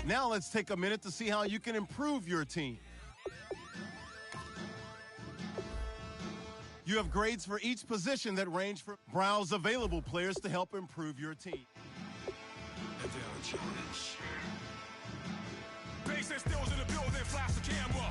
Now let's take a minute to see how you can improve your team. You have grades for each position that range from browse available players to help improve your team. Bass and stills in the building, flash the camera.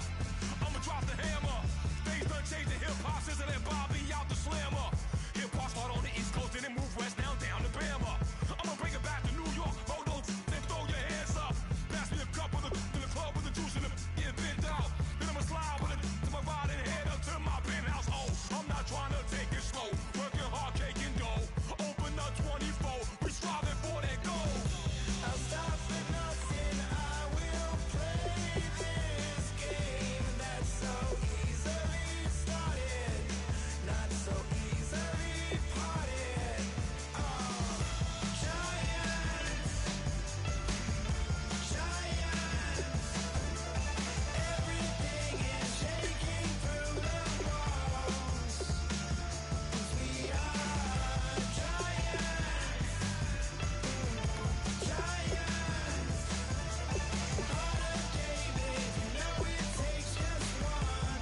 I'ma drop the hammer. Things done changing, hip-hop sizzle and Bobby out the slammer. Hip-hop start on the East Coast and then move west down to Bama. I'ma bring it back to New York. Hold on, then throw your hands up. Pass me a cup with in the club with the juice in the get bent out. Then I'ma slide with it to my ride and head up to my penthouse. Oh, I'm not trying to take it slow. Working hard, cake and dough. Open up 24. We striving for that goal. I'll stop for nothing. I will play this game that's so easily started, not so easily parted. Giants, everything is shaking through the walls. 'Cause we are giants. Heart of David, you know it takes just one,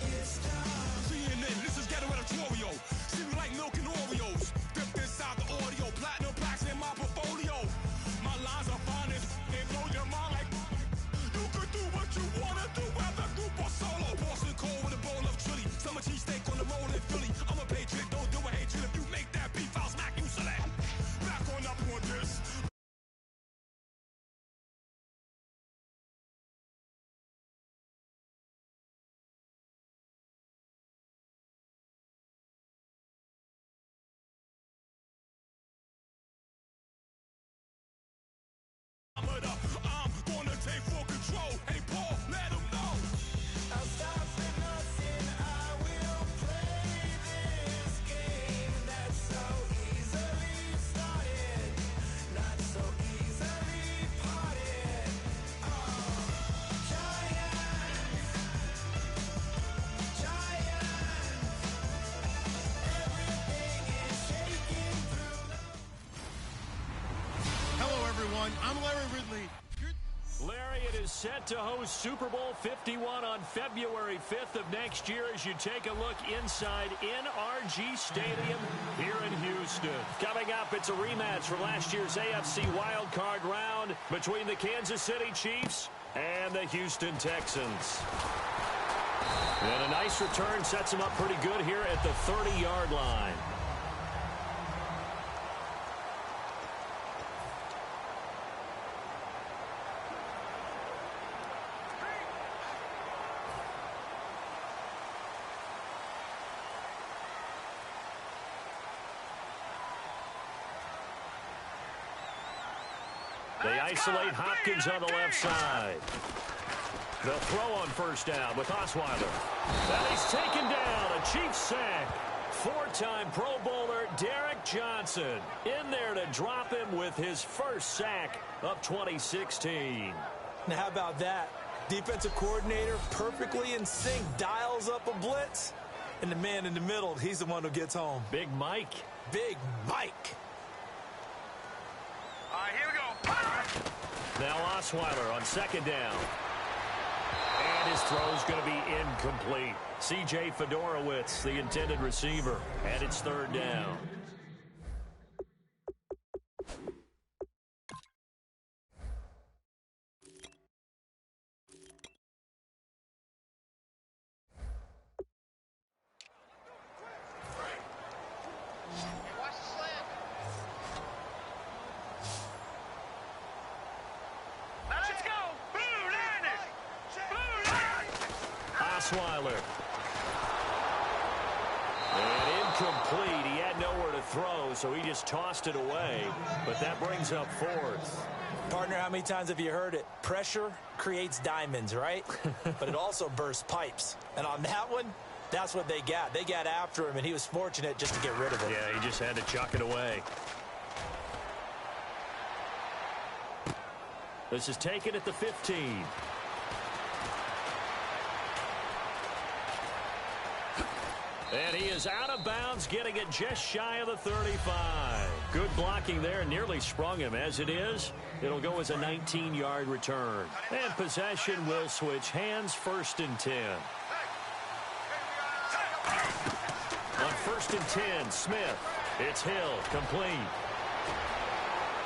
and it's done. CNN, this is ghetto editorial. See me like milk and Oreos. Dipped inside the audio, platinum plaques in my portfolio. My lines are finest, they blow your mind like you could do what you wanna do, whether group or solo. Boston cold with a bowl of chili, summer cheesesteak on the roll in Philly. I'm a patriot, don't do a hatred. If you make that beef, I'll smack you silly. Back on up on this. I'm gonna take full control. Hey, Paul, let him know. I'll stop for nothing. I will play this game that's so easily started, not so easily parted. Giants, everything is shaking through the... Hello, everyone. I'm Larry Ridley. Larry, it is set to host Super Bowl 51 on February 5th of next year as you take a look inside NRG Stadium here in Houston. Coming up, it's a rematch from last year's AFC wildcard round between the Kansas City Chiefs and the Houston Texans. And a nice return sets him up pretty good here at the 30-yard line. They isolate Hopkins on the left side. They'll throw on first down with Osweiler. And he's taken down. A Chiefs sack. Four-time Pro Bowler Derek Johnson in there to drop him with his first sack of 2016. Now, how about that? Defensive coordinator perfectly in sync, dials up a blitz. And the man in the middle, he's the one who gets home. Big Mike. Big Mike. All right, here we go. Now Osweiler on second down. And his throw's going to be incomplete. C.J. Fedorowicz, the intended receiver. And it's third down. Osweiler. And incomplete. He had nowhere to throw, so he just tossed it away. But that brings up fourth. Partner, how many times have you heard it? Pressure creates diamonds, right? But it also bursts pipes. And on that one, that's what they got. They got after him, and he was fortunate just to get rid of it. Yeah, he just had to chuck it away. This is taken at the 15. And he is out of bounds, getting it just shy of the 35. Good blocking there, nearly sprung him. As it is, it'll go as a 19-yard return. And possession will switch hands, 1st and 10. On 1st and 10, Smith. It's Hill, complete.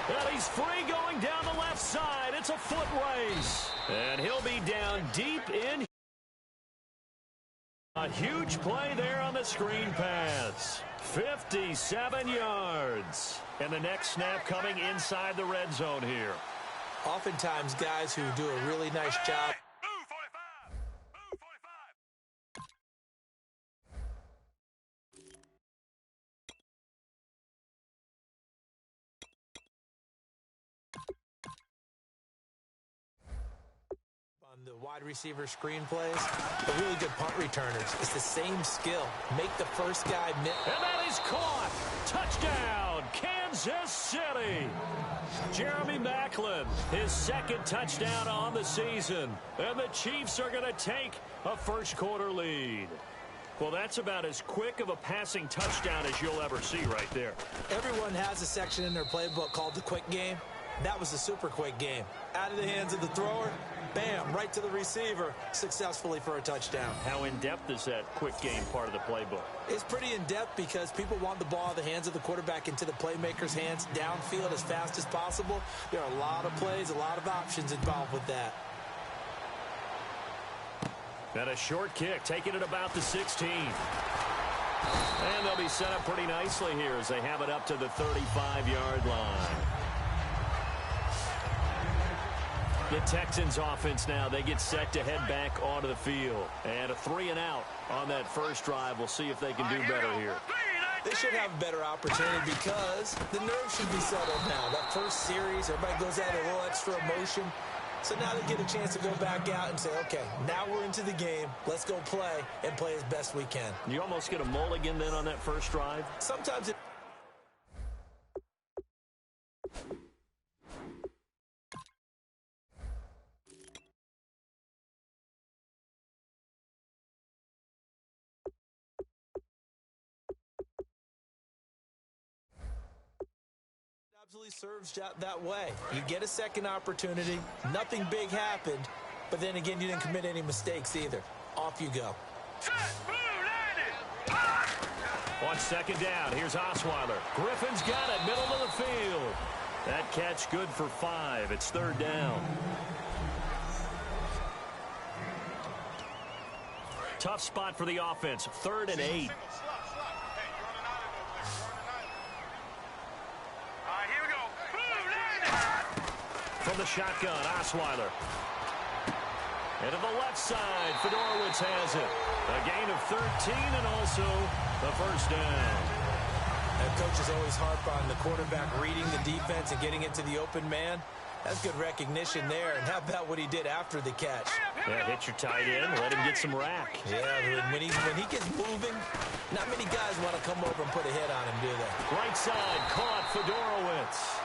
Well, he's free going down the left side. It's a foot race. And he'll be down deep in. A huge play there on the screen pass. 57 yards. And the next snap coming inside the red zone here. Oftentimes, guys who do a really nice job. The wide receiver screen plays, the really good punt returners. It's the same skill. Make the first guy miss. And that is caught. Touchdown, Kansas City. Jeremy Maclin, his 2nd touchdown on the season. And the Chiefs are going to take a first-quarter lead. Well, that's about as quick of a passing touchdown as you'll ever see right there. Everyone has a section in their playbook called the quick game. That was the super quick game. Out of the hands of the thrower, bam, right to the receiver, successfully for a touchdown. How in-depth is that quick game part of the playbook? It's pretty in-depth because people want the ball out of the hands of the quarterback into the playmaker's hands downfield as fast as possible. There are a lot of plays, a lot of options involved with that. And a short kick, taking it about the 16. And they'll be set up pretty nicely here as they have it up to the 35-yard line. The Texans offense now, they get set to head back onto the field. And a 3-and-out on that first drive. We'll see if they can do better here. They should have a better opportunity because the nerves should be settled now. That first series, everybody goes out a little extra emotion. So now they get a chance to go back out and say, okay, now we're into the game. Let's go play and play as best we can. You almost get a mulligan then on that first drive? Sometimes it... absolutely serves that way. You get a second opportunity. Nothing big happened. But then again, you didn't commit any mistakes either. Off you go. On 2nd down, here's Osweiler. Griffin's got it, middle of the field. That catch good for 5. It's 3rd down. Tough spot for the offense. 3rd and 8. From the shotgun, Osweiler. And to the left side, Fedorowicz has it. A gain of 13 and also the 1st down. And coaches always harp on the quarterback reading the defense and getting into the open man. That's good recognition there. And how about what he did after the catch? Yeah, hit your tight end, let him get some rack. Yeah, when he gets moving, not many guys want to come over and put a hit on him, do they? Right side, caught Fedorowicz.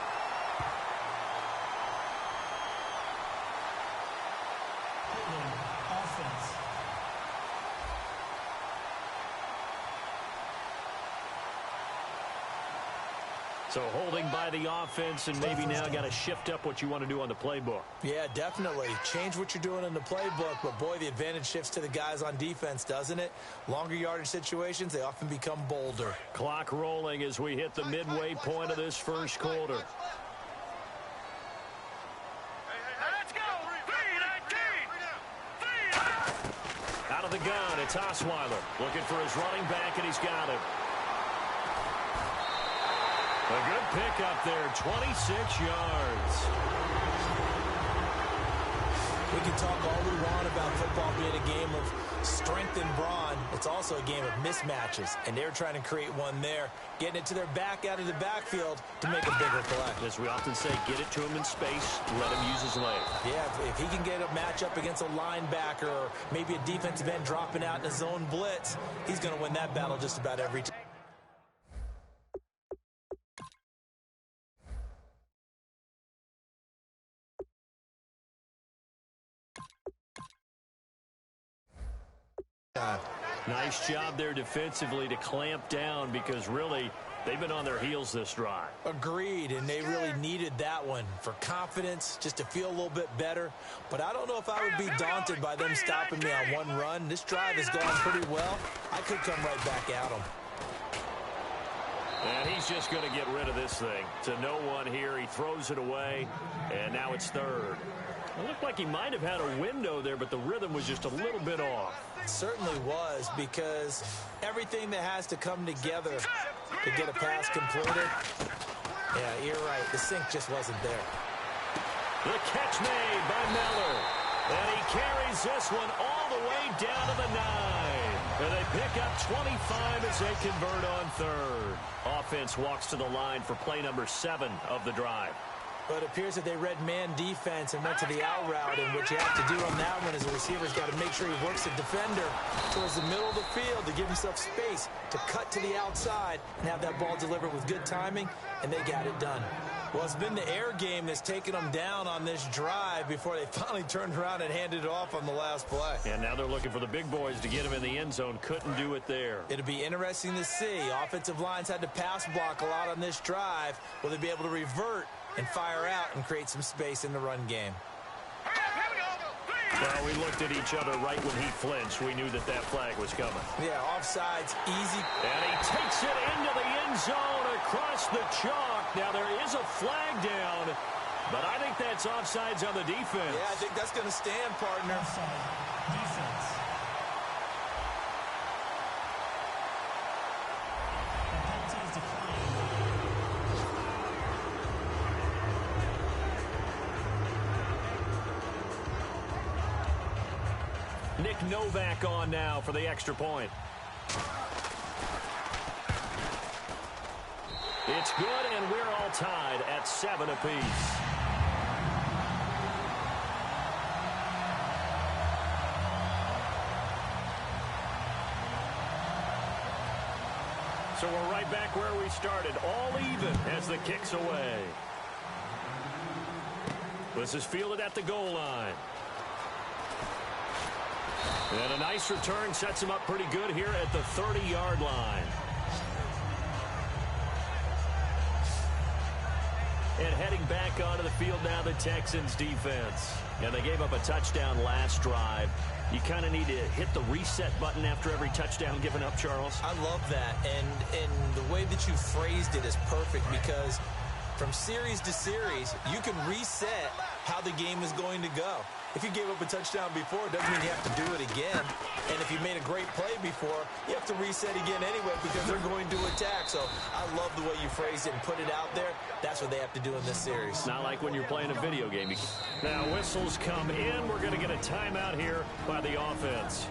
So holding by the offense and maybe now got to shift up what you want to do on the playbook. Yeah, definitely. Change what you're doing in the playbook, but boy, the advantage shifts to the guys on defense, doesn't it? Longer yardage situations, they often become bolder. Clock rolling as we hit the midway point of this first quarter. Out of the gun, it's Osweiler looking for his running back, and he's got him. A good pickup there, 26 yards. We can talk all we want about football being a game of strength and brawn. It's also a game of mismatches, and they're trying to create one there, getting it to their back out of the backfield to make a bigger play. As we often say, get it to him in space, let him use his leg. Yeah, if he can get a matchup against a linebacker or maybe a defensive end dropping out in a zone blitz, he's going to win that battle just about every time. Nice job there defensively to clamp down because really They've been on their heels this drive. Agreed, and they really needed that one for confidence, just to feel a little bit better. But I don't know if I would be daunted by them stopping me on one run. This drive has gone pretty well. I could come right back at them. And he's just going to get rid of this thing. To no one here. He throws it away, and now it's third. It looked like he might have had a window there, but the rhythm was just a little bit off. It certainly was, because everything that has to come together to get a pass completed, yeah, you're right. The sync just wasn't there. The catch made by Miller. And he carries this one all the way down to the 9. And they pick up 25 as they convert on third. Offense walks to the line for play number 7 of the drive. But it appears that they read man defense and went to the out route, and what you have to do on that one is the receiver's got to make sure he works the defender towards the middle of the field to give himself space to cut to the outside and have that ball delivered with good timing, and they got it done. Well, it's been the air game that's taken them down on this drive before they finally turned around and handed it off on the last play. And now they're looking for the big boys to get him in the end zone. Couldn't do it there. It'll be interesting to see. Offensive lines had to pass block a lot on this drive. Will they be able to revert and fire out and create some space in the run game? Well, we looked at each other right when he flinched. We knew that that flag was coming. Yeah, offsides, easy. And he takes it into the end zone across the chalk. Now, there is a flag down, but I think that's offsides on the defense. Yeah, I think that's going to stand, partner. Defense. The penalty is declined. Nick Novak on now for the extra point. It's good, and we're all tied at 7 apiece. So we're right back where we started, all even as the kick's away. This is fielded at the goal line. And a nice return sets him up pretty good here at the 30-yard line. And heading back onto the field now, the Texans defense. And they gave up a touchdown last drive. You kind of need to hit the reset button after every touchdown given up, Charles. I love that. And the way that you phrased it is perfect, because from series to series, you can reset how the game is going to go. If you gave up a touchdown before, it doesn't mean you have to do it again. And if you made a great play before, you have to reset again anyway, because they're going to attack. So I love the way you phrased it and put it out there. That's what they have to do in this series. Not like when you're playing a video game. Now whistles come in. We're going to get a timeout here by the offense.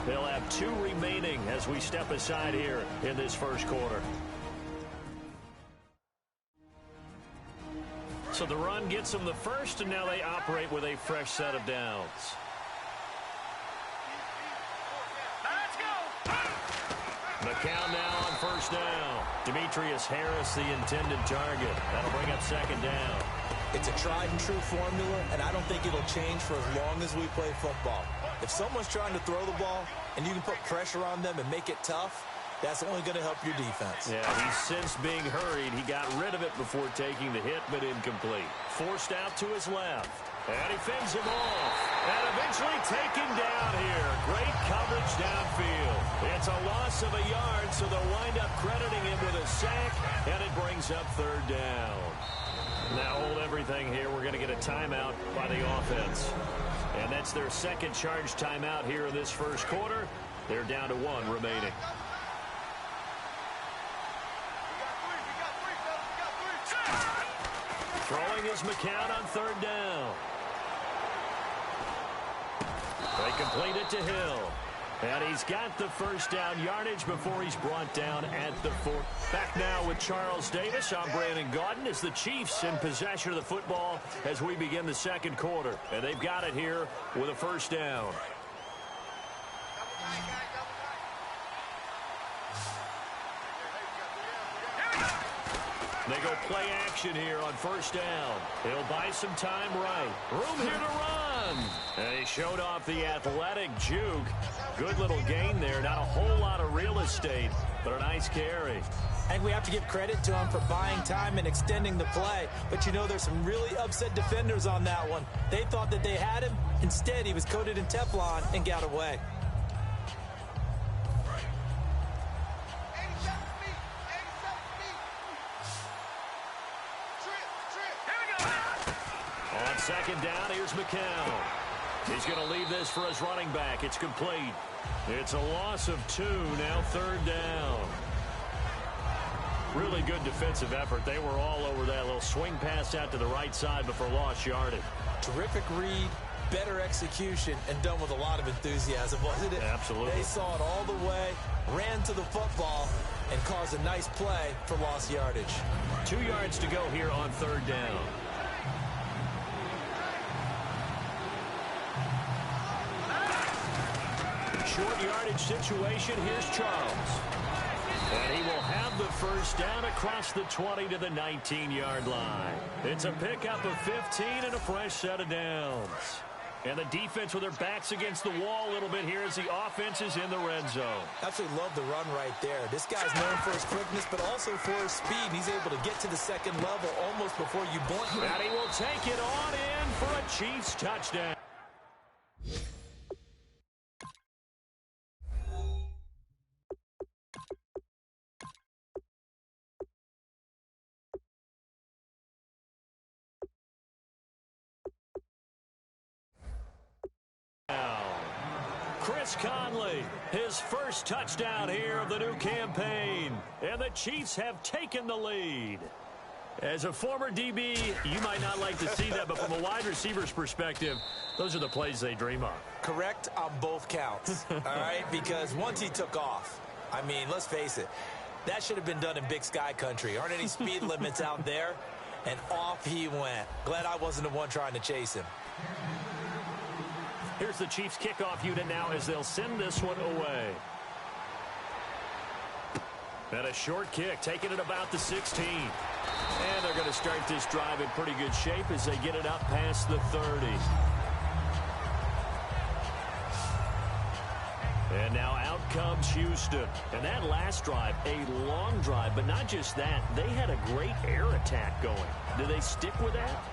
They'll have 2 remaining as we step aside here in this first quarter. So the run gets them the first, and now they operate with a fresh set of downs. McCown now on first down. Demetrius Harris, the intended target. That'll bring up second down. It's a tried and true formula, and I don't think it'll change for as long as we play football. If someone's trying to throw the ball and you can put pressure on them and make it tough, that's only going to help your defense. Yeah, he's since being hurried. He got rid of it before taking the hit, but incomplete. Forced out to his left. And he fends him off. And eventually taken down here. Great coverage downfield. It's a loss of a yard, so they'll wind up crediting him with a sack, and it brings up third down. Now hold everything here. We're going to get a timeout by the offense. And that's their second charge timeout here in this first quarter. They're down to 1 remaining. Throwing is McCown on third down. They complete it to Hill. And he's got the first down yardage before he's brought down at the 4. Back now with Charles Davis. I'm Brandon Gaudin as the Chiefs in possession of the football as we begin the second quarter. And they've got it here with a first down. They go play action here on first down. He'll buy some time right. Room here to run. And he showed off the athletic juke. Good little gain there. Not a whole lot of real estate, but a nice carry. And we have to give credit to him for buying time and extending the play. But, you know, there's some really upset defenders on that one. They thought that they had him. Instead, he was coated in Teflon and got away. On second down, here's McCown. He's going to leave this for his running back. It's complete. It's a loss of 2, now third down. Really good defensive effort. They were all over that little swing pass out to the right side before lost yardage. Terrific read, better execution, and done with a lot of enthusiasm, wasn't it? Absolutely. They saw it all the way, ran to the football, and caused a nice play for lost yardage. 2 yards to go here on third down. Short yardage situation. Here's Charles. And he will have the first down across the 20 to the 19-yard line. It's a pickup of 15 and a fresh set of downs. And the defense with their backs against the wall a little bit here as the offense is in the red zone. Absolutely love the run right there. This guy's known for his quickness, but also for his speed. He's able to get to the second level almost before you blink. And he will take it on in for a Chiefs touchdown. Chris Conley, his first touchdown here of the new campaign. And the Chiefs have taken the lead. As a former DB, you might not like to see that, but from a wide receiver's perspective, those are the plays they dream of. Correct on both counts, all right? Because once he took off, I mean, let's face it, that should have been done in Big Sky country. Aren't any speed limits out there? And off he went. Glad I wasn't the one trying to chase him. Here's the Chiefs kickoff unit now as they'll send this one away. And a short kick, taking it about the 16. And they're going to start this drive in pretty good shape as they get it up past the 30. And now out comes Houston. And that last drive, a long drive, but not just that. They had a great air attack going. Do they stick with that?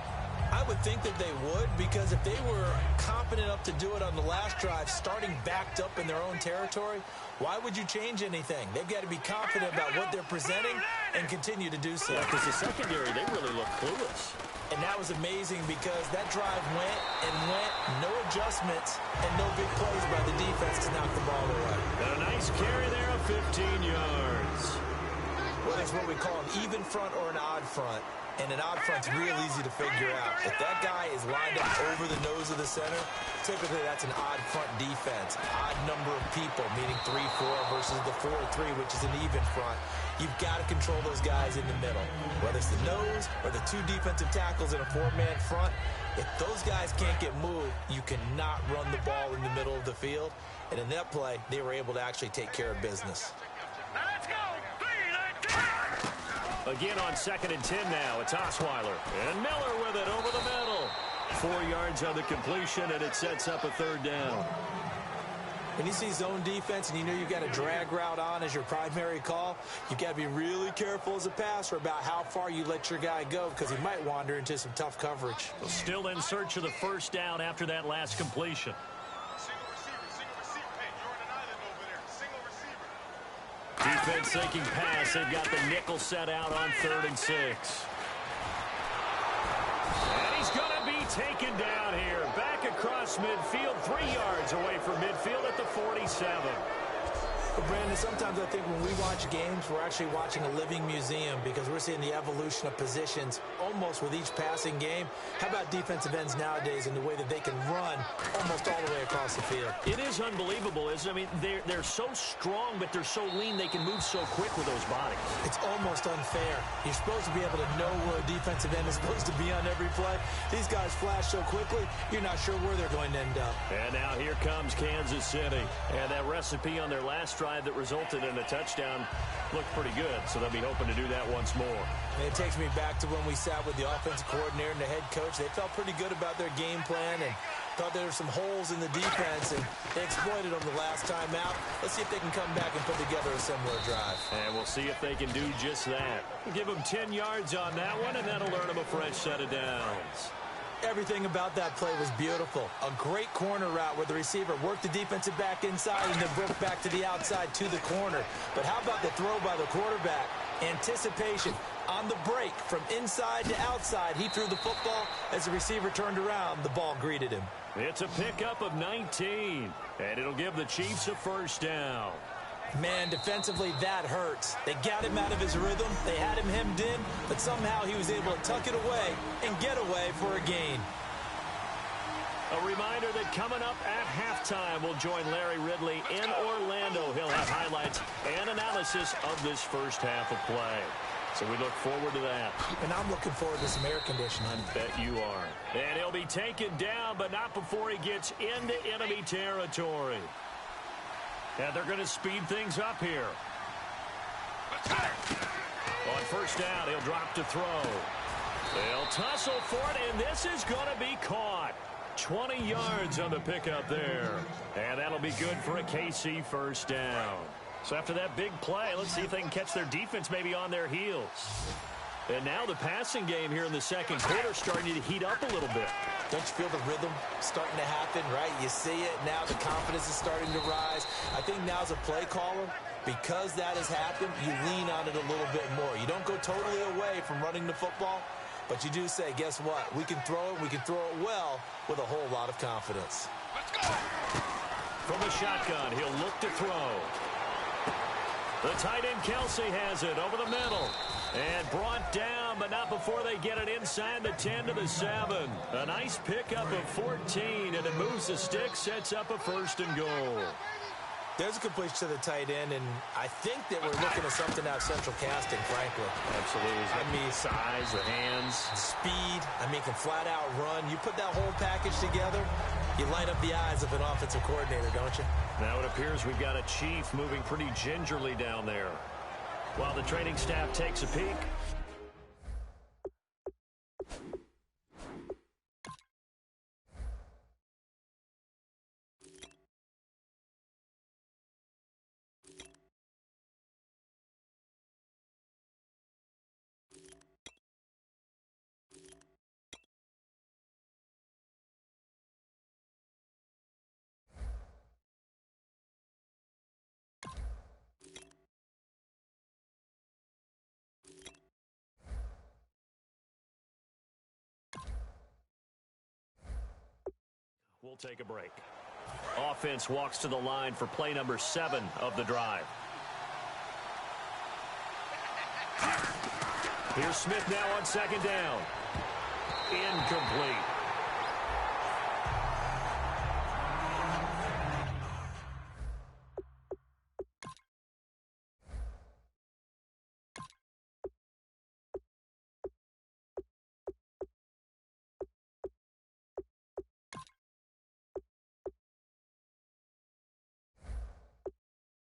I would think that they would, because if they were confident enough to do it on the last drive, starting backed up in their own territory, why would you change anything? They've got to be confident about what they're presenting and continue to do so. Yeah, because the secondary, they really look clueless. And that was amazing because that drive went and went, no adjustments, and no big plays by the defense to knock the ball away. And a nice carry there of 15 yards. Well, that's what we call an even front or an odd front. And an odd front's real easy to figure out. If that guy is lined up over the nose of the center, typically that's an odd front defense. Odd number of people, meaning 3-4 versus the 4-3, which is an even front. You've got to control those guys in the middle. Whether it's the nose or the 2 defensive tackles in a 4-man front, if those guys can't get moved, you cannot run the ball in the middle of the field. And in that play, they were able to actually take care of business. Let's go! Again on 2nd and 10 now. It's Osweiler. And Miller with it over the middle. 4 yards on the completion, and it sets up a third down. When you see zone defense and you know you've got a drag route on as your primary call, you've got to be really careful as a passer about how far you let your guy go because he might wander into some tough coverage. Still in search of the first down after that last completion. Defense sinking pass. They've got the nickel set out on 3rd and 6. And he's going to be taken down here. Back across midfield, 3 yards away from midfield at the 47. But Brandon, sometimes I think when we watch games, we're actually watching a living museum because we're seeing the evolution of positions almost with each passing game. How about defensive ends nowadays and the way that they can run almost all the way across the field? It is unbelievable, isn't it? I mean, they're so strong, but they're so lean, they can move so quick with those bodies. It's almost unfair. You're supposed to be able to know where a defensive end is supposed to be on every play. These guys flash so quickly, you're not sure where they're going to end up. And now here comes Kansas City. And that recipe on their last drive that resulted in a touchdown looked pretty good, so they'll be hoping to do that once more. And it takes me back to when we sat with the offensive coordinator and the head coach. They felt pretty good about their game plan and thought there were some holes in the defense, and they exploited them the last time out. Let's see if they can come back and put together a similar drive. And we'll see if they can do just that. Give them 10 yards on that one, and that'll earn them a fresh set of downs. Everything about that play was beautiful. A great corner route where the receiver worked the defensive back inside and then broke back to the outside to the corner. But how about the throw by the quarterback? Anticipation on the break from inside to outside. He threw the football. As the receiver turned around, the ball greeted him. It's a pickup of 19, and it'll give the Chiefs a first down. Man, defensively, that hurts. They got him out of his rhythm. They had him hemmed in, but somehow he was able to tuck it away and get away for a gain. A reminder that coming up at halftime, we'll join Larry Ridley in Orlando. He'll have highlights and analysis of this first half of play. So we look forward to that. And I'm looking forward to some air conditioning. I bet you are. And he'll be taken down, but not before he gets into enemy territory. And they're going to speed things up here. On first down, he'll drop to throw. They'll tussle for it, and this is going to be caught. 20 yards on the pickup there. And that'll be good for a KC first down. So after that big play, let's see if they can catch their defense maybe on their heels. And now the passing game here in the second quarter starting to heat up a little bit. Don't you feel the rhythm starting to happen, right? You see it. Now the confidence is starting to rise. I think now as a play caller, because that has happened, you lean on it a little bit more. You don't go totally away from running the football, but you do say, guess what? We can throw it. We can throw it well with a whole lot of confidence. Let's go! From the shotgun, he'll look to throw. The tight end Kelsey has it over the middle. And brought down, but not before they get it inside the 10 to the 7. A nice pickup of 14, and it moves the stick, sets up a first and goal. There's a completion to the tight end, and I think that we're looking at something out of central casting, frankly. Absolutely. I mean, size, the hands. Speed, I mean, can flat out run. You put that whole package together, you light up the eyes of an offensive coordinator, don't you? Now it appears we've got a Chief moving pretty gingerly down there. While the training staff takes a peek. We'll take a break. Offense walks to the line for play number 7 of the drive. Here's Smith now on second down. Incomplete.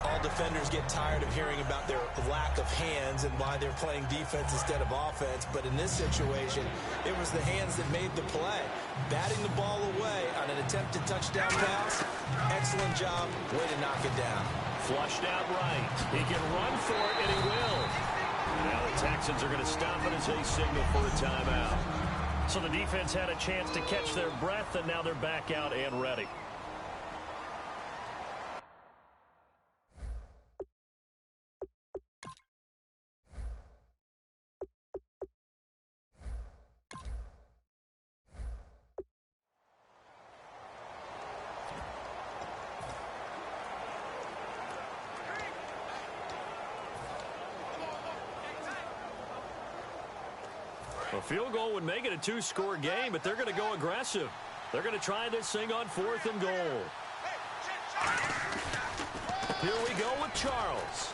All defenders get tired of hearing about their lack of hands and why they're playing defense instead of offense. But in this situation, it was the hands that made the play. Batting the ball away on an attempted touchdown pass. Excellent job. Way to knock it down. Flushed out right. He can run for it, and he will. Now the Texans are going to stop it as they signal for a timeout. So the defense had a chance to catch their breath, and now they're back out and ready. A field goal would make it a 2-score game, but they're going to go aggressive. They're going to try this thing on 4th and goal. Here we go with Charles.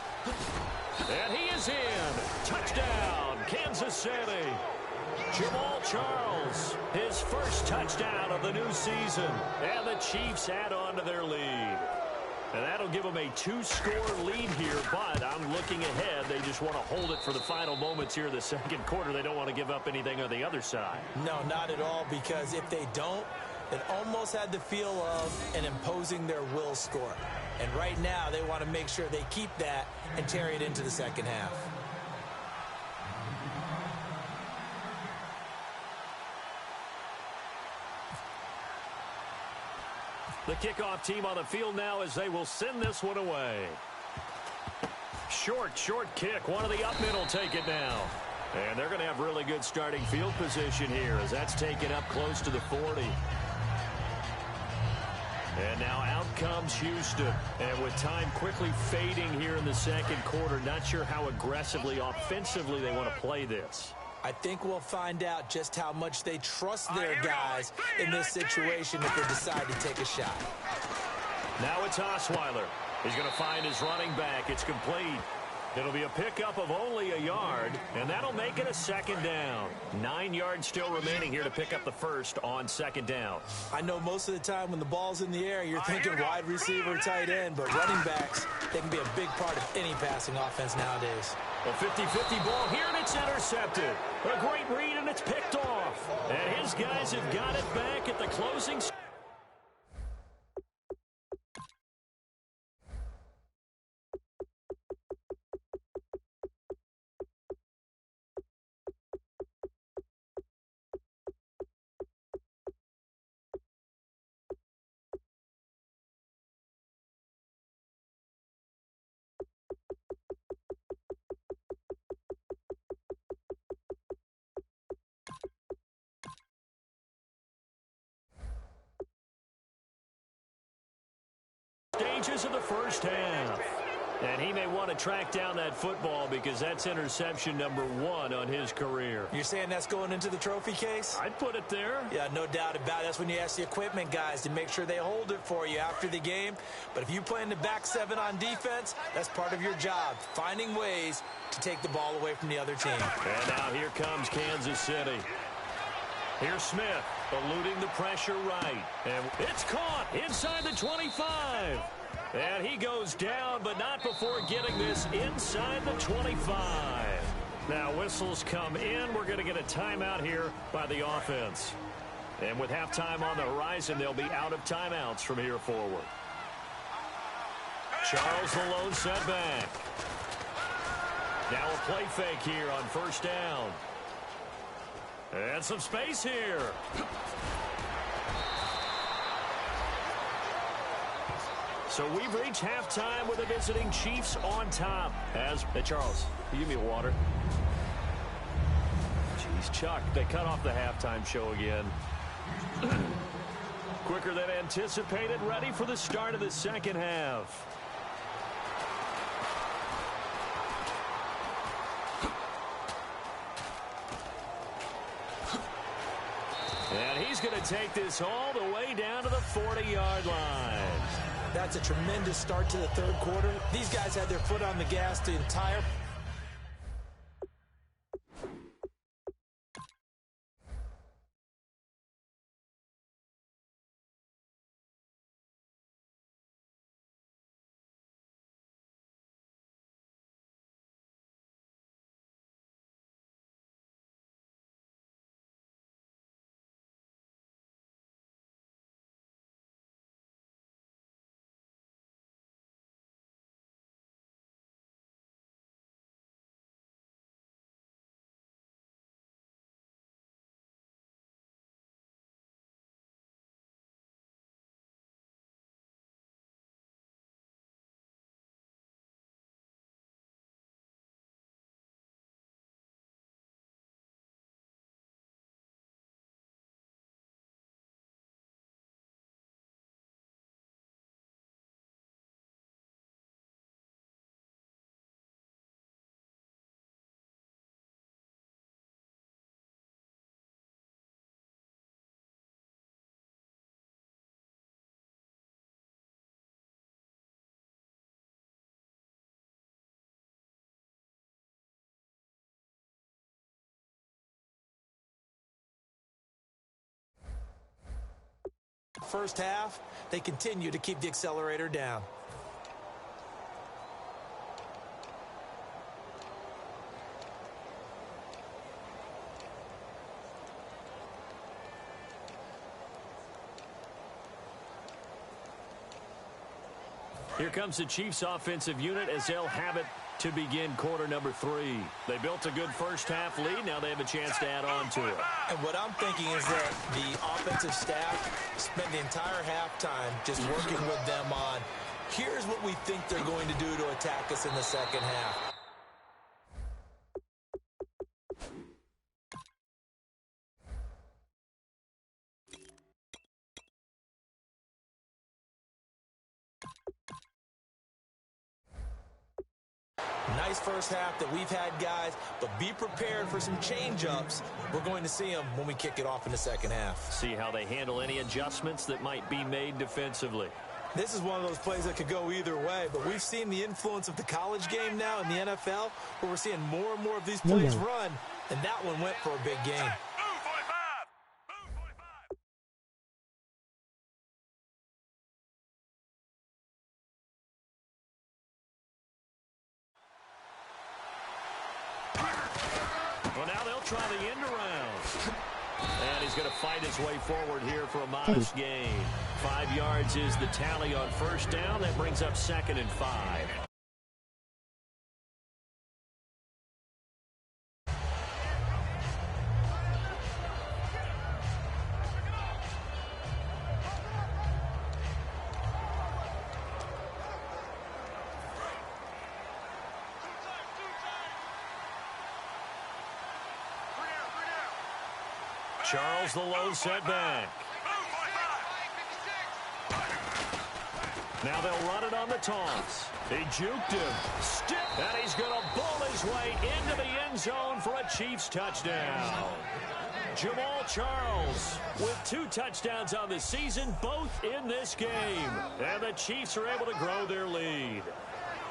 And he is in. Touchdown, Kansas City. Jamal Charles, his first touchdown of the new season. And the Chiefs add on to their lead. And that'll give them a 2-score lead here, but I'm looking ahead. They just want to hold it for the final moments here in the second quarter. They don't want to give up anything on the other side. No, not at all, because if they don't, it almost had the feel of an imposing their will score. And right now, they want to make sure they keep that and carry it into the second half. The kickoff team on the field now as they will send this one away. Short kick. One of the up middle take it now. And they're going to have really good starting field position here as that's taken up close to the 40. And now out comes Houston. And with time quickly fading here in the second quarter, not sure how aggressively, offensively they want to play this. I think we'll find out just how much they trust their guys in this situation if they decide to take a shot. Now it's Osweiler. He's going to find his running back. It's complete. It'll be a pickup of only a yard, and that'll make it a second down. 9 yards still remaining here to pick up the first on second down. I know most of the time when the ball's in the air, you're thinking wide receiver, tight end, but running backs, they can be a big part of any passing offense nowadays. A 50-50 ball here, and it's intercepted. A great read, and it's picked off. And his guys have got it back at the closing. Stages of the first half. And he may want to track down that football because that's interception number 1 on his career. You're saying that's going into the trophy case? I'd put it there. Yeah, no doubt about it. That's when you ask the equipment guys to make sure they hold it for you after the game. But if you play in the back 7 on defense, that's part of your job, finding ways to take the ball away from the other team. And now here comes Kansas City. Here's Smith, eluding the pressure right. And it's caught inside the 25. And he goes down, but not before getting this inside the 25. Now whistles come in. We're going to get a timeout here by the offense. And with halftime on the horizon, they'll be out of timeouts from here forward. Charles the lone setback. Now a play fake here on first down. And some space here. So we've reached halftime with the visiting Chiefs on top. Hey, Charles, can you give me a water? Jeez, Chuck, they cut off the halftime show again. Quicker than anticipated, ready for the start of the second half. And he's going to take this all the way down to the 40-yard line. That's a tremendous start to the third quarter. These guys had their foot on the gas the entire. First half, they continue to keep the accelerator down. Here comes the Chiefs offensive unit as they'll have it to begin quarter number 3. They built a good first half lead. Now they have a chance to add on to it. And what I'm thinking is that the offensive staff spent the entire halftime just working with them on, here's what we think they're going to do to attack us in the second half. Nice first half that we've had, guys, but be prepared for some change-ups. We're going to see them when we kick it off in the second half. See how they handle any adjustments that might be made defensively. This is one of those plays that could go either way, but we've seen the influence of the college game now in the NFL, where we're seeing more and more of these plays run, and that one went for a big gain. Well, now they'll try the end around. And he's going to fight his way forward here for a modest gain. 5 yards is the tally on first down. That brings up 2nd and 5. Charles the low setback. Now they'll run it on the toss. He juked him. And he's going to bull his way into the end zone for a Chiefs touchdown. Jamal Charles with 2 touchdowns on the season, both in this game. And the Chiefs are able to grow their lead.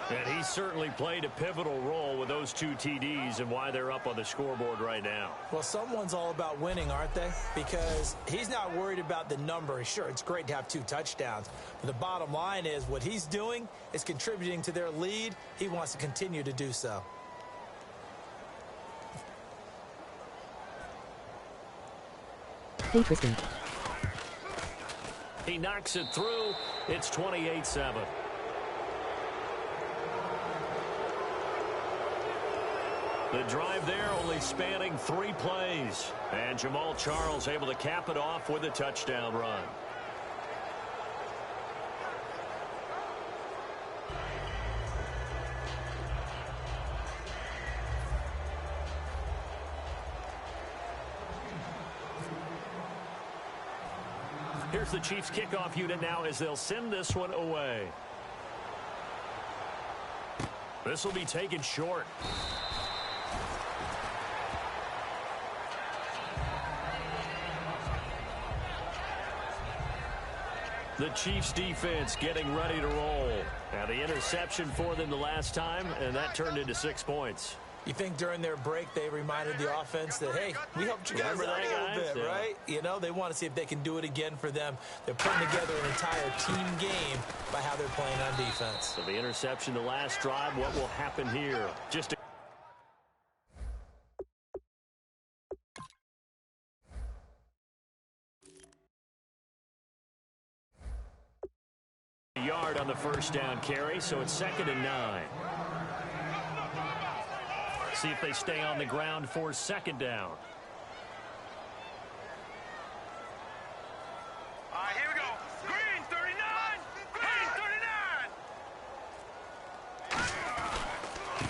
And he certainly played a pivotal role with those 2 TDs and why they're up on the scoreboard right now. Well, someone's all about winning, aren't they? Because he's not worried about the number. Sure, it's great to have 2 touchdowns. But the bottom line is what he's doing is contributing to their lead. He wants to continue to do so. Interesting. He knocks it through. It's 28-7. The drive there only spanning 3 plays. And Jamal Charles able to cap it off with a touchdown run. Here's the Chiefs kickoff unit now as they'll send this one away. This will be taken short. The Chiefs defense getting ready to roll. Now the interception for them the last time, and that turned into 6 points. You think during their break they reminded the offense that, hey, we helped you guys out a little bit, right? You know, they want to see if they can do it again for them. They're putting together an entire team game by how they're playing on defense. So the interception the last drive, what will happen here? Just a yard on the first down carry, so it's 2nd and 9. See if they stay on the ground for 2nd down. All right, here we go. Green, 39. Green,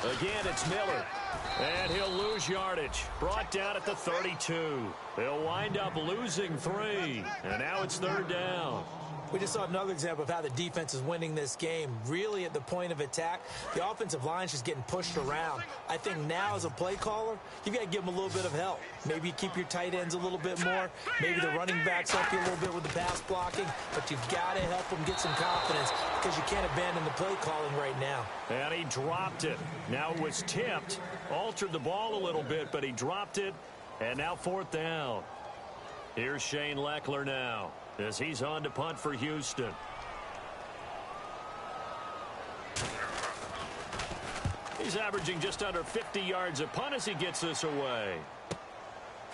39. Again, it's Miller. And he'll lose yardage. Brought down at the 32. They'll wind up losing 3. And now it's 3rd down. We just saw another example of how the defense is winning this game. Really at the point of attack, the offensive line is just getting pushed around. I think now as a play caller, you've got to give them a little bit of help. Maybe you keep your tight ends a little bit more. Maybe the running backs help you a little bit with the pass blocking. But you've got to help them get some confidence because you can't abandon the play calling right now. And he dropped it. Now it was tipped. Altered the ball a little bit, but he dropped it. And now 4th down. Here's Shane Leckler now, as he's on to punt for Houston. He's averaging just under 50 yards a punt as he gets this away.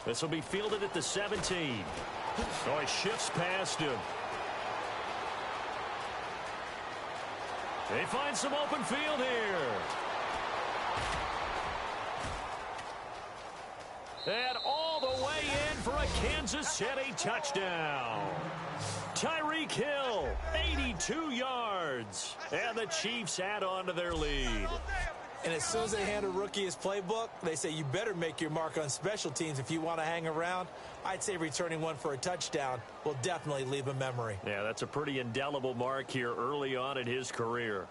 This will be fielded at the 17. Oh, he shifts past him. They find some open field here. And all the way in for a Kansas City touchdown. Tyreek Hill, 82 yards. And the Chiefs add on to their lead. And as soon as they hand a rookie his playbook, they say you better make your mark on special teams if you want to hang around. I'd say returning one for a touchdown will definitely leave a memory. Yeah, that's a pretty indelible mark here early on in his career.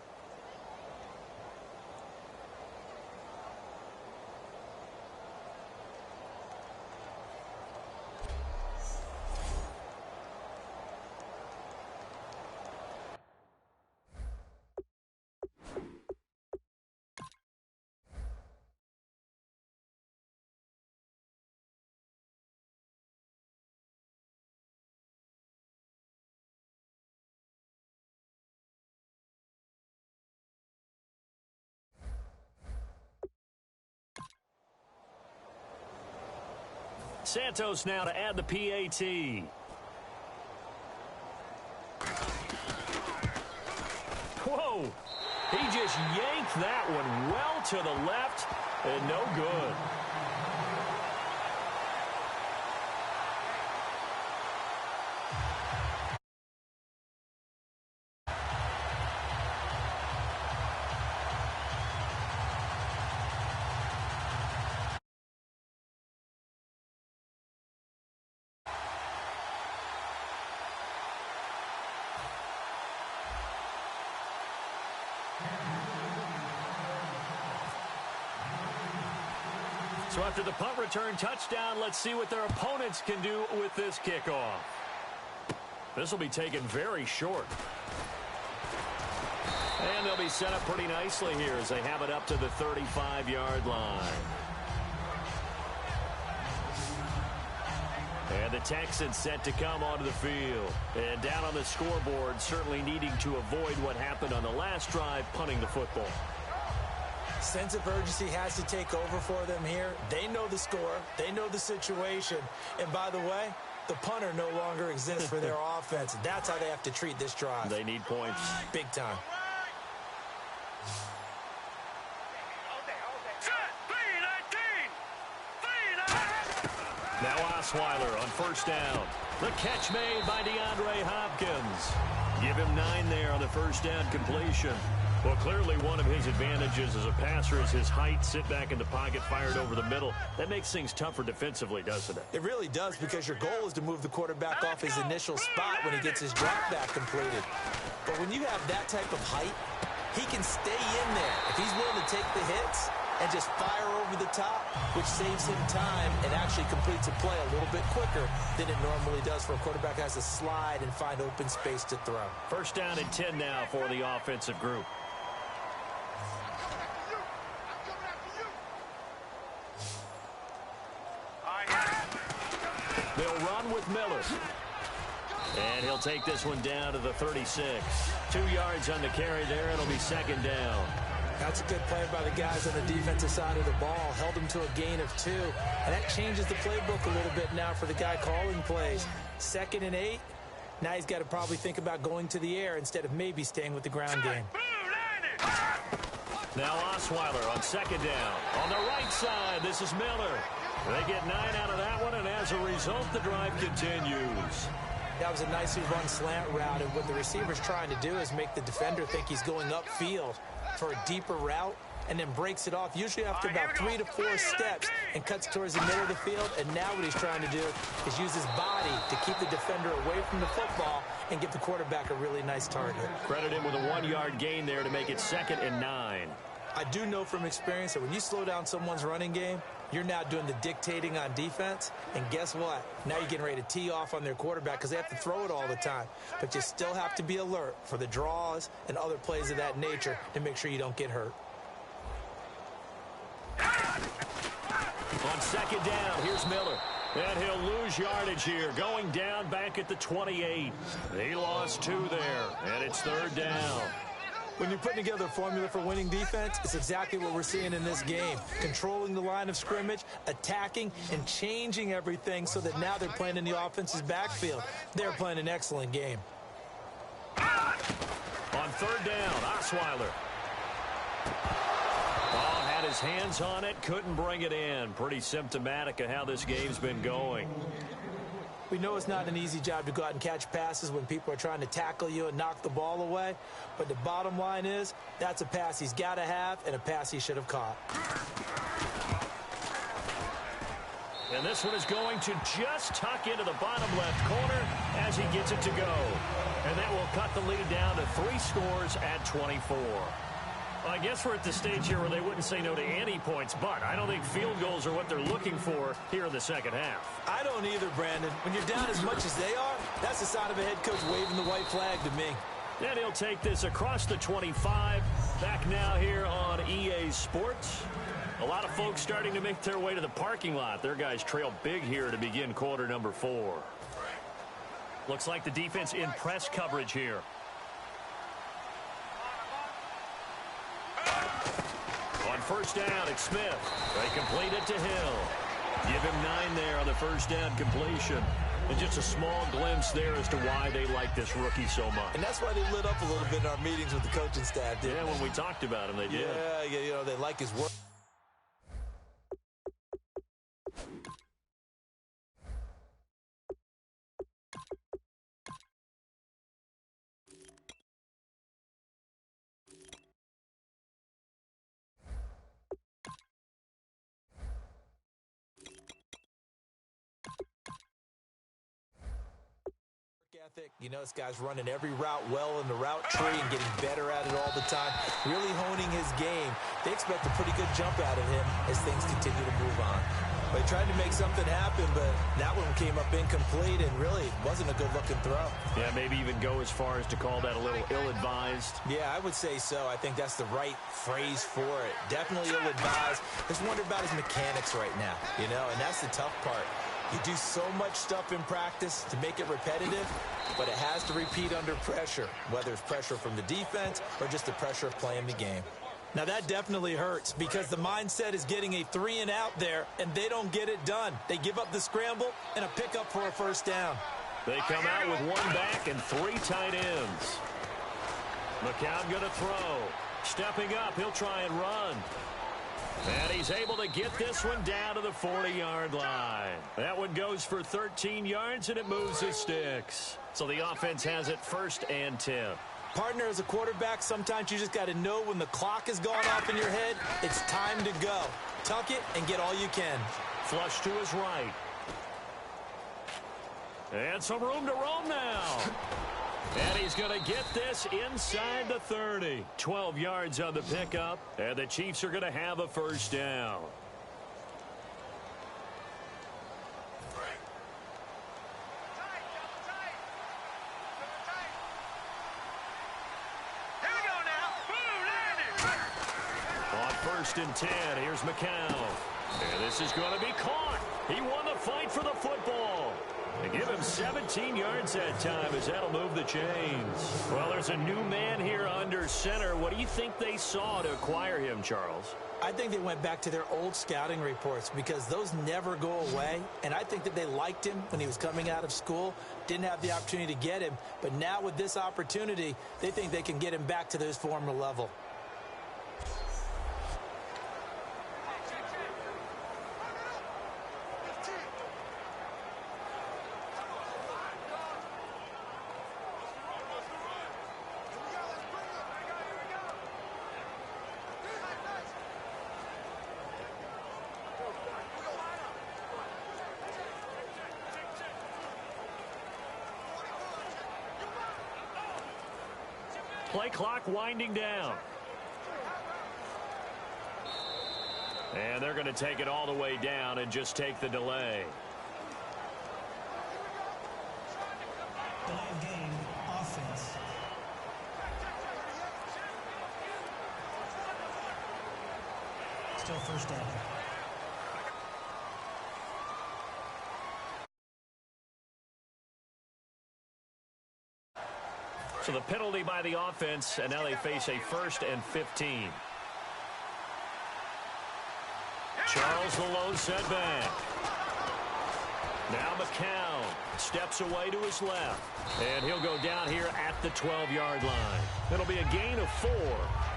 Santos now to add the PAT. Whoa! He just yanked that one well to the left and no good. So after the punt return touchdown, let's see what their opponents can do with this kickoff. This will be taken very short. And they'll be set up pretty nicely here as they have it up to the 35-yard line. And the Texans set to come onto the field. And down on the scoreboard, certainly needing to avoid what happened on the last drive, punting the football. Sense of urgency has to take over for them here. They know the score. They know the situation. And by the way, the punter no longer exists for their offense. That's how they have to treat this drive. They need points. Big time. Now Osweiler on first down. The catch made by DeAndre Hopkins. Give him 9 there on the first down completion. Well, clearly one of his advantages as a passer is his height. Sit back in the pocket, fired over the middle. That makes things tougher defensively, doesn't it? It really does, because your goal is to move the quarterback off his initial spot when he gets his drop back completed. But when you have that type of height, he can stay in there. If he's willing to take the hits and just fire over the top, which saves him time and actually completes a play a little bit quicker than it normally does for a quarterback who has to slide and find open space to throw. First down and 10 now for the offensive group. They'll run with Miller. And he'll take this one down to the 36. 2 yards on the carry there. It'll be second down. That's a good play by the guys on the defensive side of the ball. Held him to a gain of 2. And that changes the playbook a little bit now for the guy calling plays. 2nd and 8. Now he's got to probably think about going to the air instead of maybe staying with the ground game. Now Osweiler on second down. On the right side, this is Miller. They get 9 out of that one, and as a result, the drive continues. That was a nicely run slant route, and what the receiver's trying to do is make the defender think he's going upfield for a deeper route, and then breaks it off, usually after about 3 to 4 steps, and cuts towards the middle of the field. And now what he's trying to do is use his body to keep the defender away from the football and give the quarterback a really nice target. Credit him with a 1-yard gain there to make it 2nd and 9. I do know from experience that when you slow down someone's running game, you're now doing the dictating on defense. And guess what? Now you're getting ready to tee off on their quarterback because they have to throw it all the time. But you still have to be alert for the draws and other plays of that nature to make sure you don't get hurt. On second down, here's Miller. And he'll lose yardage here, going down back at the 28. He lost 2 there, and it's 3rd down. When you're putting together a formula for winning defense, it's exactly what we're seeing in this game. Controlling the line of scrimmage, attacking, and changing everything so that now they're playing in the offense's backfield. They're playing an excellent game. On third down. Osweiler. Oh, had his hands on it, couldn't bring it in. Pretty symptomatic of how this game's been going. We know it's not an easy job to go out and catch passes when people are trying to tackle you and knock the ball away. But the bottom line is, that's a pass he's got to have and a pass he should have caught. And this one is going to just tuck into the bottom left corner as he gets it to go. And that will cut the lead down to 3 scores at 24. Well, I guess we're at the stage here where they wouldn't say no to any points, but I don't think field goals are what they're looking for here in the second half. I don't either, Brandon. When you're down as much as they are, that's the sign of a head coach waving the white flag to me. And he'll take this across the 25. Back now here on EA Sports. A lot of folks starting to make their way to the parking lot. Their guys trail big here to begin quarter number 4. Looks like the defense in press coverage here. On first down, it's Smith. They complete it to Hill. Give him 9 there on the first down completion. And just a small glimpse there as to why they like this rookie so much. And that's why they lit up a little bit in our meetings with the coaching staff, didn't they? When we talked about him, they did. Yeah, you know, they like his work. You know, this guy's running every route well in the route tree and getting better at it all the time, really honing his game. They expect a pretty good jump out of him as things continue to move on. They tried to make something happen, but that one came up incomplete and really wasn't a good-looking throw. Yeah, maybe even go as far as to call that a little ill-advised. Yeah, I would say so. I think that's the right phrase for it. Definitely ill-advised. Just wonder about his mechanics right now, you know, and that's the tough part. You do so much stuff in practice to make it repetitive, but it has to repeat under pressure, whether it's pressure from the defense or just the pressure of playing the game. Now, that definitely hurts because the mindset is getting a 3-and-out there, and they don't get it done. They give up the scramble and a pickup for a first down. They come out with 1 back and 3 tight ends. McCown going to throw. Stepping up, he'll try and run. And he's able to get this one down to the 40-yard line. That one goes for 13 yards, and it moves the sticks. So the offense has it 1st and 10. Partner, as a quarterback, sometimes you just got to know when the clock is going off in your head, it's time to go. Tuck it and get all you can. Flush to his right. And some room to roam now. And he's going to get this inside the 30. 12 yards on the pickup, and the Chiefs are going to have a first down. On 1st and 10, here's McCown. And this is going to be caught. He won the fight for the football. They give him 17 yards that time as that'll move the chains. Well, there's a new man here under center. What do you think they saw to acquire him, Charles? I think they went back to their old scouting reports because those never go away. And I think that they liked him when he was coming out of school, didn't have the opportunity to get him. But now with this opportunity, they think they can get him back to his former level. Play clock winding down. And they're going to take it all the way down and just take the delay. Delay of game, offense. Still first down. So the penalty by the offense, and now they face a 1st and 15. Charles the lone setback. Now McCown steps away to his left. And he'll go down here at the 12-yard line. It'll be a gain of 4.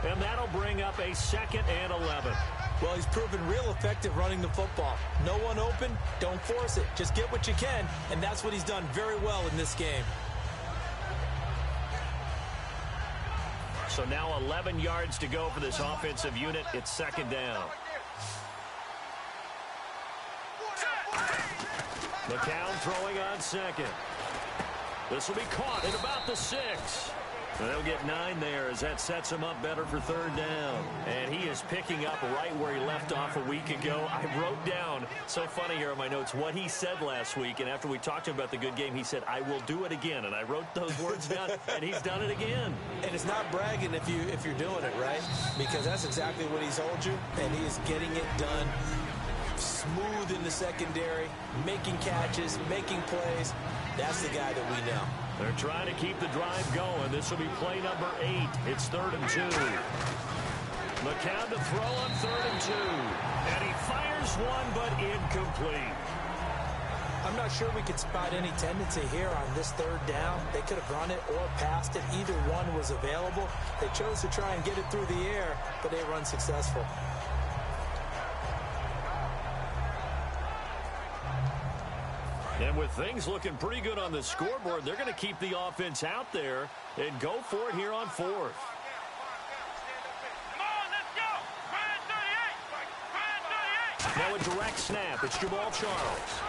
And that'll bring up a 2nd and 11. Well, he's proven real effective running the football. No one open, don't force it. Just get what you can, and that's what he's done very well in this game. So now 11 yards to go for this offensive unit. It's 2nd down. McCown throwing on 2nd. This will be caught at about the 6. And they'll get 9 there as that sets him up better for 3rd down. And he is picking up right where he left off a week ago. I wrote down, so funny here in my notes, what he said last week. And after we talked to him about the good game, he said, I will do it again. And I wrote those words down, and he's done it again. And it's not bragging if you're doing it, right? Because that's exactly what he's told you, and he is getting it done. Smooth in the secondary, making catches, making plays. That's the guy that we know. They're trying to keep the drive going. This will be play number 8. It's 3rd and 2. McCown to throw on 3rd and 2. And he fires one, but incomplete. I'm not sure we could spot any tendency here on this 3rd down. They could have run it or passed it. Either one was available. They chose to try and get it through the air, but they were unsuccessful. And with things looking pretty good on the scoreboard, they're going to keep the offense out there and go for it here on 4th. Come on, let's go! Ryan 38! Now a direct snap. It's Jamal Charles.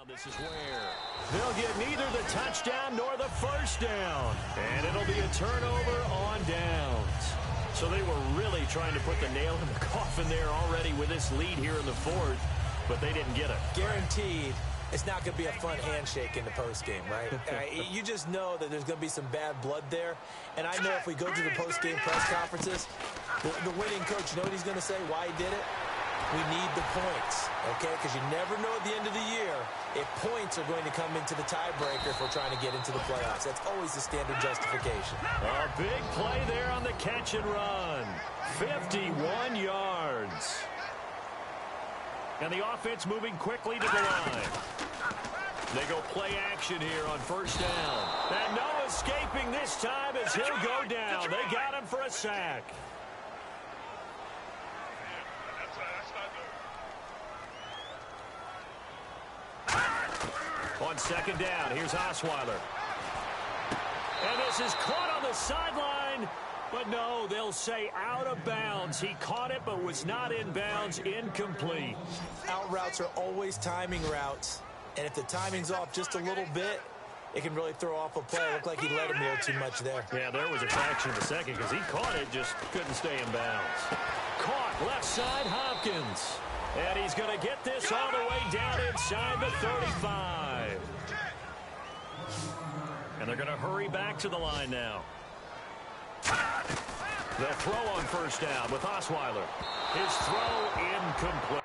This is where they'll get neither the touchdown nor the 1st down. And it'll be a turnover on downs. So they were really trying to put the nail in the coffin there already with this lead here in the 4th, but they didn't get it. Guaranteed it's not going to be a fun handshake in the postgame, right? You just know that there's going to be some bad blood there. And I know if we go to the postgame press conferences, the winning coach, you know what he's going to say, why he did it? We need the points, okay? Because you never know at the end of the year if points are going to come into the tiebreaker if we're trying to get into the playoffs. That's always the standard justification. A big play there on the catch and run. 51 yards. And the offense moving quickly to the line. They go play action here on 1st down. And no escaping this time as he'll go down. They got him for a sack. On 2nd down, here's Osweiler. And this is caught on the sideline. But no, they'll say out of bounds. He caught it but was not in bounds. Incomplete. Out routes are always timing routes. And if the timing's off just a little bit, it can really throw off a play. It looked like he let him a little too much there. Yeah, there was a fraction of a second because he caught it, just couldn't stay in bounds. Caught left side, Hopkins. And he's going to get this all the way down inside the 35. And they're going to hurry back to the line now. They'll throw on 1st down with Osweiler. His throw incomplete.